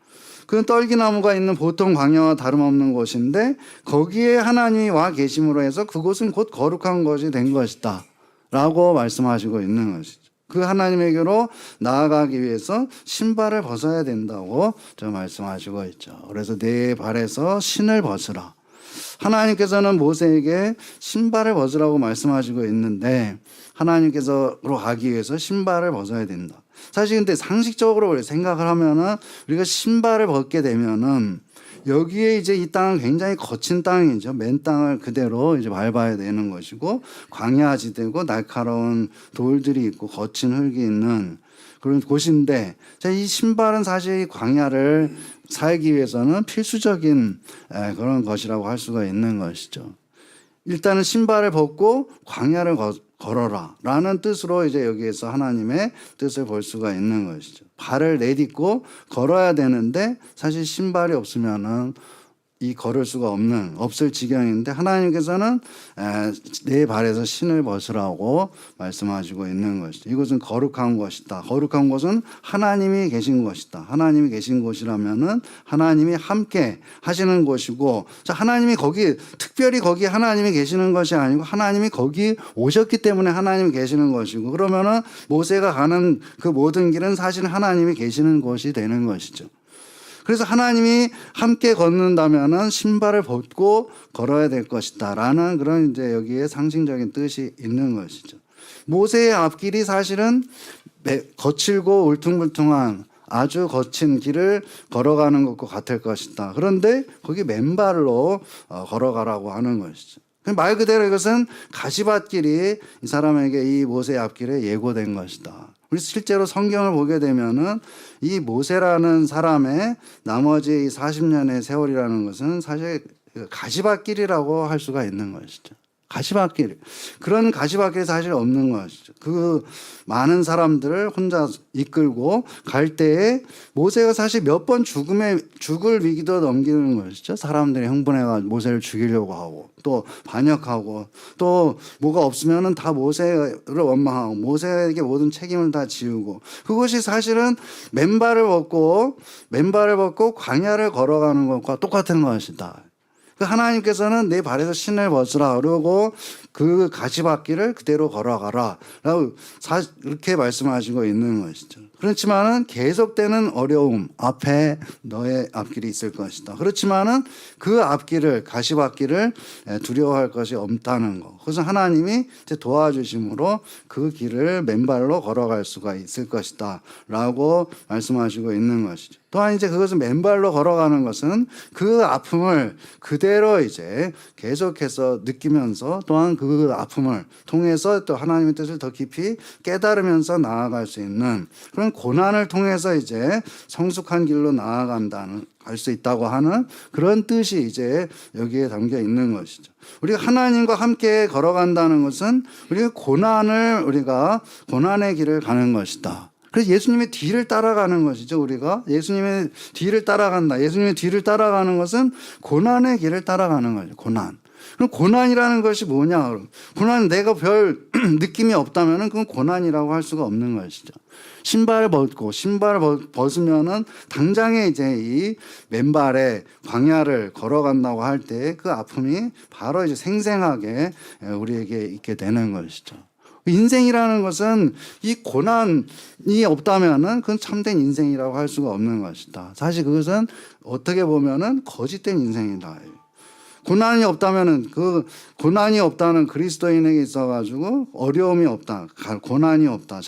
[SPEAKER 2] 그 떨기나무가 있는 보통 광야와 다름없는 곳인데 거기에 하나님이 와 계심으로 해서 그곳은 곧 거룩한 것이 된 것이다. 라고 말씀하시고 있는 것이죠. 그 하나님에게로 나아가기 위해서 신발을 벗어야 된다고 저 말씀하시고 있죠. 그래서 내 발에서 신을 벗으라. 하나님께서는 모세에게 신발을 벗으라고 말씀하시고 있는데 하나님께서로 가기 위해서 신발을 벗어야 된다. 사실 근데 상식적으로 생각을 하면은 우리가 신발을 벗게 되면은 여기에 이제 이 땅은 굉장히 거친 땅이죠. 맨 땅을 그대로 이제 밟아야 되는 것이고 광야지대고 날카로운 돌들이 있고 거친 흙이 있는 그런 곳인데 이 신발은 사실 광야를 살기 위해서는 필수적인 그런 것이라고 할 수가 있는 것이죠. 일단은 신발을 벗고 광야를 걸어라 라는 뜻으로 이제 여기에서 하나님의 뜻을 볼 수가 있는 것이죠. 발을 내딛고 걸어야 되는데 사실 신발이 없으면은 이 걸을 수가 없을 지경인데 하나님께서는 내 발에서 신을 벗으라고 말씀하시고 있는 것이죠. 이것은 거룩한 것이다. 거룩한 것은 하나님이 계신 것이다. 하나님이 계신 곳이라면은 하나님이 함께 하시는 곳이고, 하나님이 특별히 거기 하나님이 계시는 것이 아니고 하나님이 거기 오셨기 때문에 하나님이 계시는 것이고, 그러면은 모세가 가는 그 모든 길은 사실 하나님이 계시는 곳이 되는 것이죠. 그래서 하나님이 함께 걷는다면은 신발을 벗고 걸어야 될 것이다 라는 그런 이제 여기에 상징적인 뜻이 있는 것이죠. 모세의 앞길이 사실은 거칠고 울퉁불퉁한 아주 거친 길을 걸어가는 것과 같을 것이다. 그런데 거기 맨발로 걸어가라고 하는 것이죠. 말 그대로 이것은 가시밭길이 이 사람에게 이 모세의 앞길에 예고된 것이다. 우리 실제로 성경을 보게 되면은 이 모세라는 사람의 나머지 40년의 세월이라는 것은 사실 가시밭길이라고 할 수가 있는 것이죠. 가시밭길. 그런 가시밭길이 사실 없는 것이죠. 그 많은 사람들을 혼자 이끌고 갈 때에 모세가 사실 몇 번 죽을 위기도 넘기는 것이죠. 사람들이 흥분해가 모세를 죽이려고 하고 또 반역하고 또 뭐가 없으면은 다 모세를 원망하고 모세에게 모든 책임을 다 지우고, 그것이 사실은 맨발을 벗고 광야를 걸어가는 것과 똑같은 것이다. 하나님께서는 내 발에서 신을 벗으라 그러고 그 가시밭길을 그대로 걸어가라 라고 이렇게 말씀하시고 있는 것이죠. 그렇지만은 계속되는 어려움 앞에 너의 앞길이 있을 것이다. 그렇지만은 그 앞길을 가시밭길을 두려워할 것이 없다는 거. 그래서 하나님이 이제 도와주심으로 그 길을 맨발로 걸어갈 수가 있을 것이다 라고 말씀하시고 있는 것이죠. 또한 이제 그것은 맨발로 걸어가는 것은 그 아픔을 그대로 이제 계속해서 느끼면서 또한 그 아픔을 통해서 또 하나님의 뜻을 더 깊이 깨달으면서 나아갈 수 있는 그런 고난을 통해서 이제 성숙한 길로 갈 수 있다고 하는 그런 뜻이 이제 여기에 담겨 있는 것이죠. 우리가 하나님과 함께 걸어간다는 것은 우리가 고난의 길을 가는 것이다. 그래서 예수님의 뒤를 따라가는 것이죠. 우리가 예수님의 뒤를 따라간다. 예수님의 뒤를 따라가는 것은 고난의 길을 따라가는 거죠. 고난. 그럼 고난이라는 것이 뭐냐? 고난은 내가 별 느낌이 없다면은 그건 고난이라고 할 수가 없는 것이죠. 신발을 벗으면은 당장에 이제 이 맨발에 광야를 걸어간다고 할 때 그 아픔이 바로 이제 생생하게 우리에게 있게 되는 것이죠. 인생이라는 것은 이 고난이 없다면은 그건 참된 인생이라고 할 수가 없는 것이다. 사실 그것은 어떻게 보면은 거짓된 인생이다. 고난이 없다면은 고난이 없다는 그리스도인에게 있어가지고 어려움이 없다, 고난이 없다.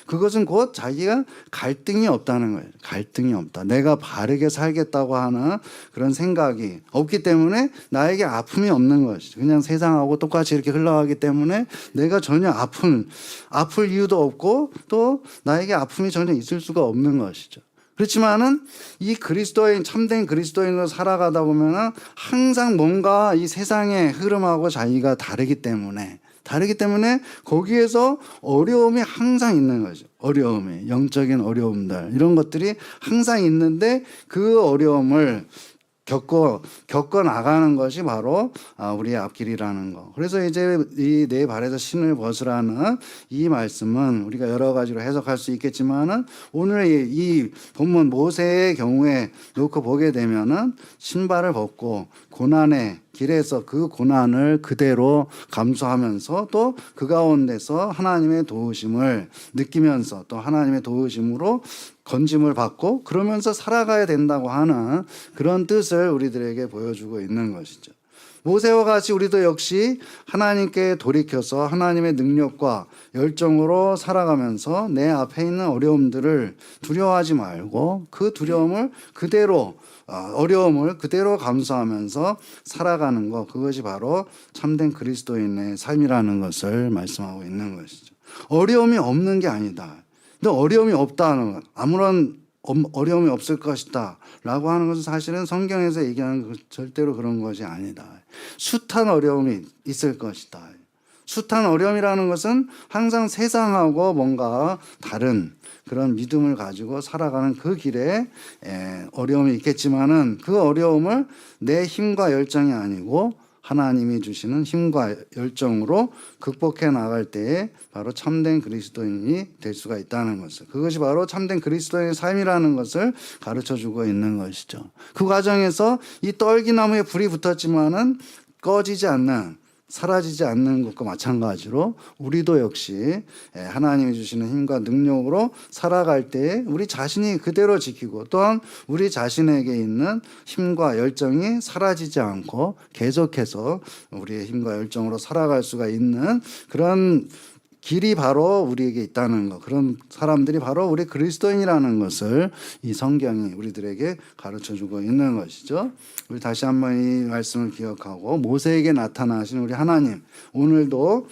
[SPEAKER 2] 그것은 곧 자기가 갈등이 없다는 거예요. 갈등이 없다. 내가 바르게 살겠다고 하는 그런 생각이 없기 때문에 나에게 아픔이 없는 것이죠. 그냥 세상하고 똑같이 이렇게 흘러가기 때문에 내가 전혀 아플 이유도 없고 또 나에게 아픔이 전혀 있을 수가 없는 것이죠. 그렇지만은 이 참된 그리스도인으로 살아가다 보면은 항상 뭔가 이 세상의 흐름하고 자기가 다르기 때문에 다르기 때문에 거기에서 어려움이 항상 있는 거죠. 어려움이, 영적인 어려움들, 이런 것들이 항상 있는데 그 어려움을 겪어 나가는 것이 바로 우리의 앞길이라는 거. 그래서 이제 이 내 발에서 신을 벗으라는 이 말씀은 우리가 여러 가지로 해석할 수 있겠지만은 오늘 이 본문 모세의 경우에 놓고 보게 되면은 신발을 벗고 고난의 길에서 그 고난을 그대로 감수하면서 또 그 가운데서 하나님의 도우심을 느끼면서 또 하나님의 도우심으로 건짐을 받고 그러면서 살아가야 된다고 하는 그런 뜻을 우리들에게 보여주고 있는 것이죠. 모세와 같이 우리도 역시 하나님께 돌이켜서 하나님의 능력과 열정으로 살아가면서 내 앞에 있는 어려움들을 두려워하지 말고 그 두려움을 그대로 어려움을 그대로 감수하면서 살아가는 것, 그것이 바로 참된 그리스도인의 삶이라는 것을 말씀하고 있는 것이죠. 어려움이 없는 게 아니다. 근데 어려움이 없다는 것, 아무런 어려움이 없을 것이다 라고 하는 것은 사실은 성경에서 얘기하는 절대로 그런 것이 아니다. 숱한 어려움이 있을 것이다. 숱한 어려움이라는 것은 항상 세상하고 뭔가 다른 그런 믿음을 가지고 살아가는 그 길에 어려움이 있겠지만은 그 어려움을 내 힘과 열정이 아니고 하나님이 주시는 힘과 열정으로 극복해 나갈 때에 바로 참된 그리스도인이 될 수가 있다는 것을, 그것이 바로 참된 그리스도인의 삶이라는 것을 가르쳐 주고 있는 것이죠. 그 과정에서 이 떨기나무에 불이 붙었지만은 꺼지지 않는, 사라지지 않는 것과 마찬가지로 우리도 역시 하나님이 주시는 힘과 능력으로 살아갈 때 우리 자신이 그대로 지키고 또한 우리 자신에게 있는 힘과 열정이 사라지지 않고 계속해서 우리의 힘과 열정으로 살아갈 수가 있는 그런 길이 바로 우리에게 있다는 것, 그런 사람들이 바로 우리 그리스도인이라는 것을 이 성경이 우리들에게 가르쳐주고 있는 것이죠. 우리 다시 한번 이 말씀을 기억하고 모세에게 나타나신 우리 하나님, 오늘도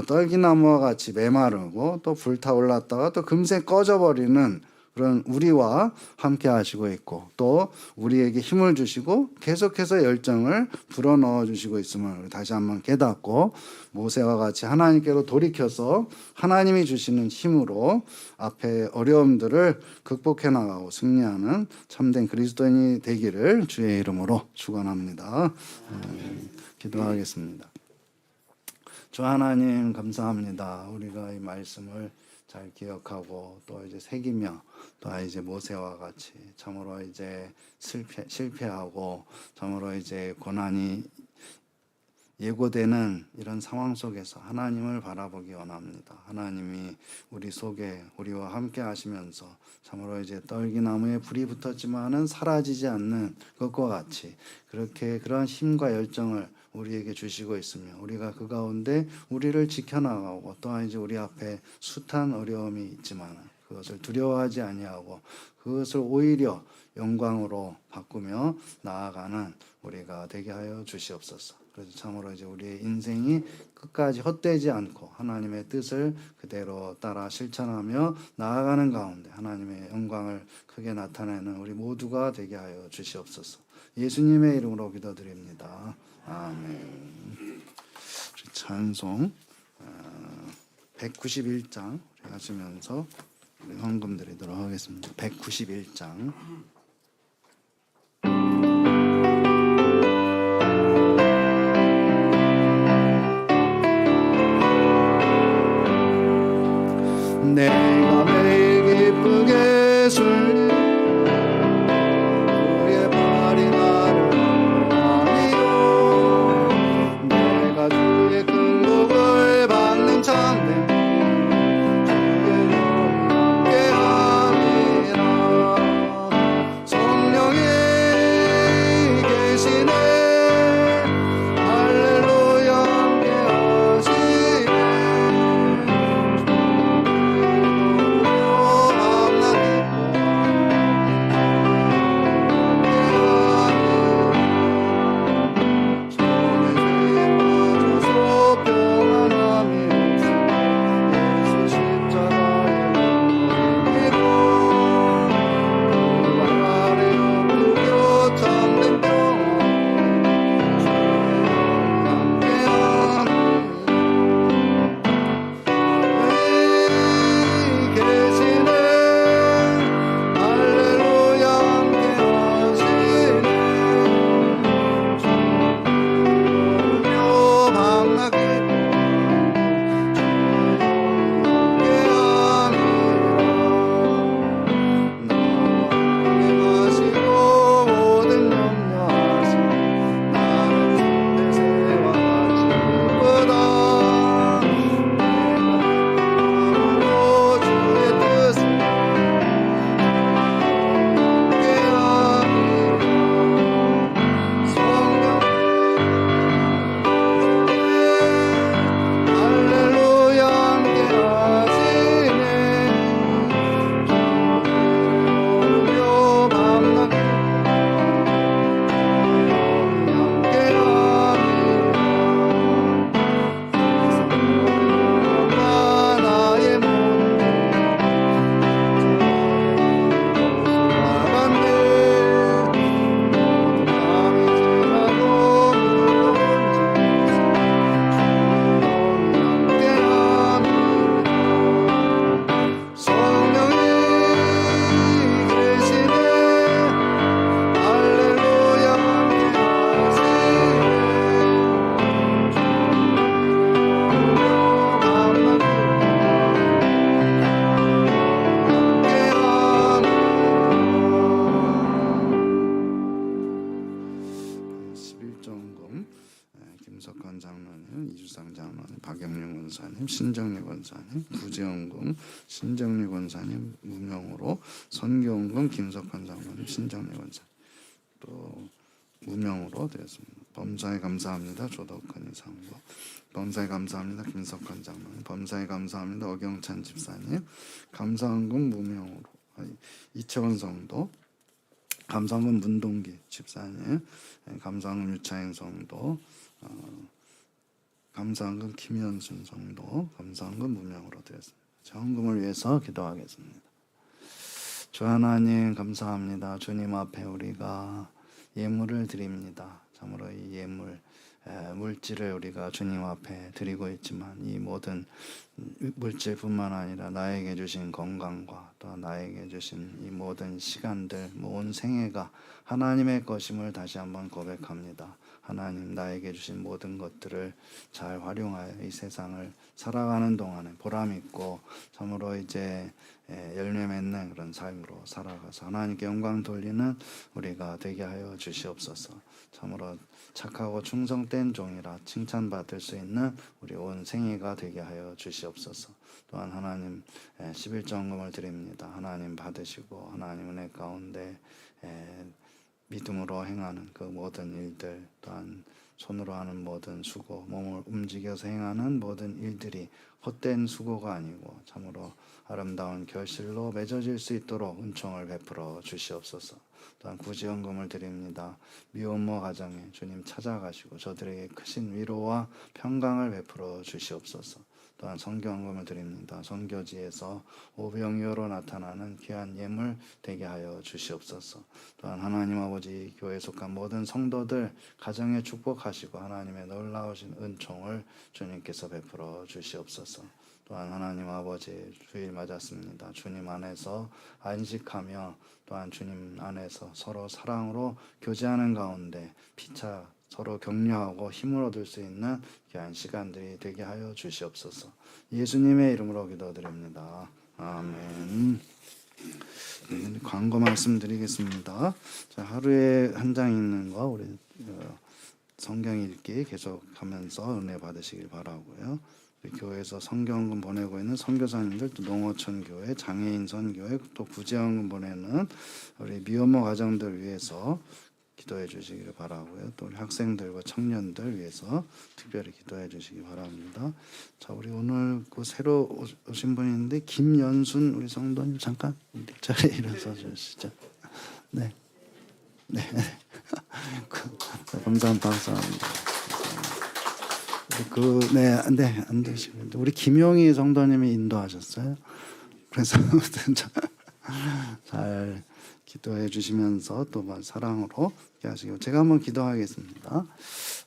[SPEAKER 2] 떨기나무와 같이 메마르고 또 불타올랐다가 또 금세 꺼져버리는 그런 우리와 함께 하시고 있고 또 우리에게 힘을 주시고 계속해서 열정을 불어넣어 주시고 있음을 다시 한번 깨닫고 모세와 같이 하나님께로 돌이켜서 하나님이 주시는 힘으로 앞에 어려움들을 극복해 나가고 승리하는 참된 그리스도인이 되기를 주의 이름으로 축원합니다. 기도하겠습니다. 주 하나님 감사합니다. 우리가 이 말씀을 잘 기억하고 또 이제 새기며 또 이제 모세와 같이 참으로 이제 실패하고 참으로 이제 고난이 예고되는 이런 상황 속에서 하나님을 바라보기 원합니다. 하나님이 우리 속에 우리와 함께 하시면서 참으로 이제 떨기나무에 불이 붙었지만은 사라지지 않는 것과 같이 그렇게 그러한 힘과 열정을 우리에게 주시고 있으며 우리가 그 가운데 우리를 지켜나가고 또한 이제 우리 앞에 숱한 어려움이 있지만 그것을 두려워하지 아니하고 그것을 오히려 영광으로 바꾸며 나아가는 우리가 되게 하여 주시옵소서. 그래서 참으로 이제 우리의 인생이 끝까지 헛되지 않고 하나님의 뜻을 그대로 따라 실천하며 나아가는 가운데 하나님의 영광을 크게 나타내는 우리 모두가 되게 하여 주시옵소서. 예수님의 이름으로 기도드립니다. 아멘. 찬송 191장 하시면서 우리 헌금 드리도록 하겠습니다. 191장. 내가 매일 기쁘게 술리 주의 발이 나를 안위로 내가 주의 큰 복을 받는 참된 주의 영이 함께하리라 장로님, 이주상 장로님, 박영룡 권사님, 신정리 권사님, 구제원금, 신정리 권사님 무명으로, 선교원금, 김석환 장로님, 신정리 권사님 또 무명으로 되었습니다. 범사에 감사합니다. 조덕헌 이상도. 범사에 감사합니다. 김석환 장로님. 범사에 감사합니다. 어경찬 집사님. 감사원금 무명으로 이채원 성도. 감사원금 문동기 집사님. 감사원금 유차행 성도. 감사원금 김현순 성도. 감사원금 무명으로 되었습니다. 헌금을 위해서 기도하겠습니다. 주 하나님 감사합니다. 주님 앞에 우리가 예물을 드립니다. 참으로 이 예물 물질을 우리가 주님 앞에 드리고 있지만 이 모든 물질뿐만 아니라 나에게 주신 건강과 또 나에게 주신 이 모든 시간들, 온 생애가 하나님의 것임을 다시 한번 고백합니다. 하나님 나에게 주신 모든 것들을 잘 활용하여 이 세상을 살아가는 동안에 보람있고 참으로 이제 열매 맺는 그런 삶으로 살아가서 하나님께 영광 돌리는 우리가 되게 하여 주시옵소서. 참으로 착하고 충성된 종이라 칭찬받을 수 있는 우리 온 생애가 되게 하여 주시옵소서. 또한 하나님 11조헌금을 드립니다. 하나님 받으시고 하나님 은혜 가운데 믿음으로 행하는 그 모든 일들, 또한 손으로 하는 모든 수고, 몸을 움직여서 행하는 모든 일들이 헛된 수고가 아니고 참으로 아름다운 결실로 맺어질 수 있도록 은총을 베풀어 주시옵소서. 또한 구제헌금을 드립니다. 미혼모 가정에 주님 찾아가시고 저들에게 크신 위로와 평강을 베풀어 주시옵소서. 또한 선교헌금을 드립니다. 선교지에서 오병이어로 나타나는 귀한 예물 되게 하여 주시옵소서. 또한 하나님 아버지 교회에 속한 모든 성도들 가정에 축복하시고 하나님의 놀라우신 은총을 주님께서 베풀어 주시옵소서. 또한 하나님 아버지 주일 맞았습니다. 주님 안에서 안식하며 또한 주님 안에서 서로 사랑으로 교제하는 가운데 피차 서로 격려하고 힘을 얻을 수 있는 귀한 시간들이 되게 하여 주시옵소서. 예수님의 이름으로 기도드립니다. 아멘. 광고 말씀드리겠습니다. 자, 하루에 한 장 읽는 거 우리 성경 읽기 계속하면서 은혜 받으시길 바라고요. 우리 교회에서 성경헌금 보내고 있는 선교사님들, 또 농어촌 교회, 장애인 선교회, 또 구제헌금 보내는 우리 미혼모 가정들 위해서 기도해 주시기를 바라고요. 또 우리 학생들과 청년들 위해서 특별히 기도해 주시기 바랍니다. 자, 우리 오늘 그 새로 오신 분이 있는데 김연순 우리 성도님 잠깐 자리에 일어서 주시죠. 네, 네, 감사합니다. 감사합니다. 네, 안 되시고 우리 김용희 성도님이 인도하셨어요. 그래서 잘 기도해 주시면서 또 사랑으로 하시고 제가 한번 기도하겠습니다.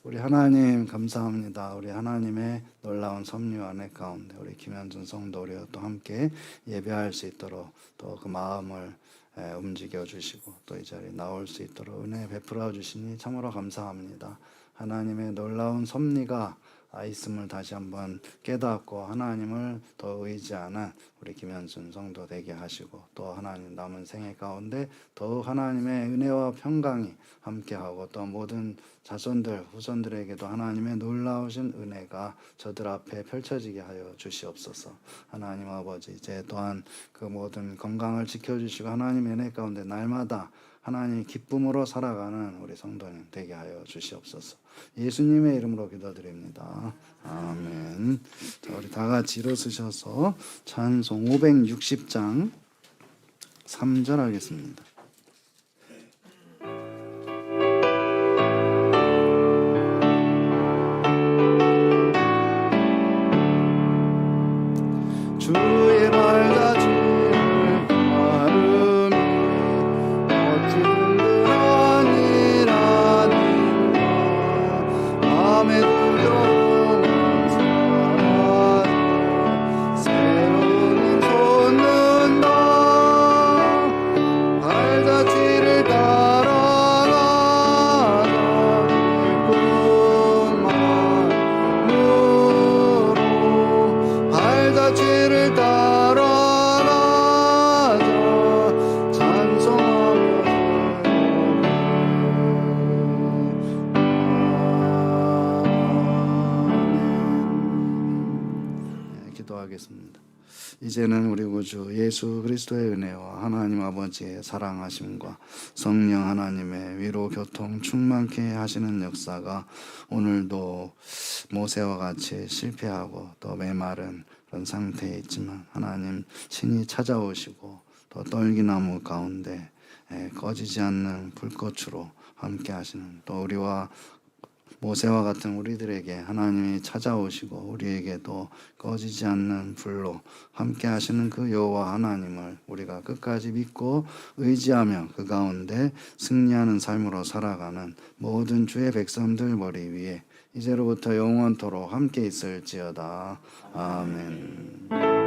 [SPEAKER 2] 우리 하나님 감사합니다. 우리 하나님의 놀라운 섭리와 은혜 가운데 우리 김현준 성도 우리와 또 함께 예배할 수 있도록 또 그 마음을 움직여 주시고 또 이 자리에 나올 수 있도록 은혜 베풀어 주시니 참으로 감사합니다. 하나님의 놀라운 섭리가 있음을 다시 한번 깨닫고 하나님을 더 의지하는 우리 김현순 성도 되게 하시고 또 하나님 남은 생애 가운데 더욱 하나님의 은혜와 평강이 함께하고 또 모든 자손들 후손들에게도 하나님의 놀라우신 은혜가 저들 앞에 펼쳐지게 하여 주시옵소서. 하나님 아버지 이제 또한 그 모든 건강을 지켜주시고 하나님의 은혜 가운데 날마다 하나님 기쁨으로 살아가는 우리 성도님 되게 하여 주시옵소서. 예수님의 이름으로 기도드립니다. 아멘. 자, 우리 다 같이 일어서셔서 찬송 560장 3절 하겠습니다. 주의 밝아짐을 바르미 멋진 그러니라니까 밤에 두려움은 사라져 새로운 힘 솟는다 기도하겠습니다. 이제는 우리 구주 예수 그리스도의 은혜와 하나님 아버지의 사랑하심과 성령 하나님의 위로 교통 충만케 하시는 역사가 오늘도 모세와 같이 실패하고 또 메마른 그런 상태에 있지만 하나님 친히 찾아오시고 또 떨기나무 가운데 꺼지지 않는 불꽃으로 함께 하시는 또 우리와 모세와 같은 우리들에게 하나님이 찾아오시고 우리에게도 꺼지지 않는 불로 함께 하시는 그 여호와 하나님을 우리가 끝까지 믿고 의지하며 그 가운데 승리하는 삶으로 살아가는 모든 주의 백성들 머리 위에 이제로부터 영원토록 함께 있을지어다. 아멘.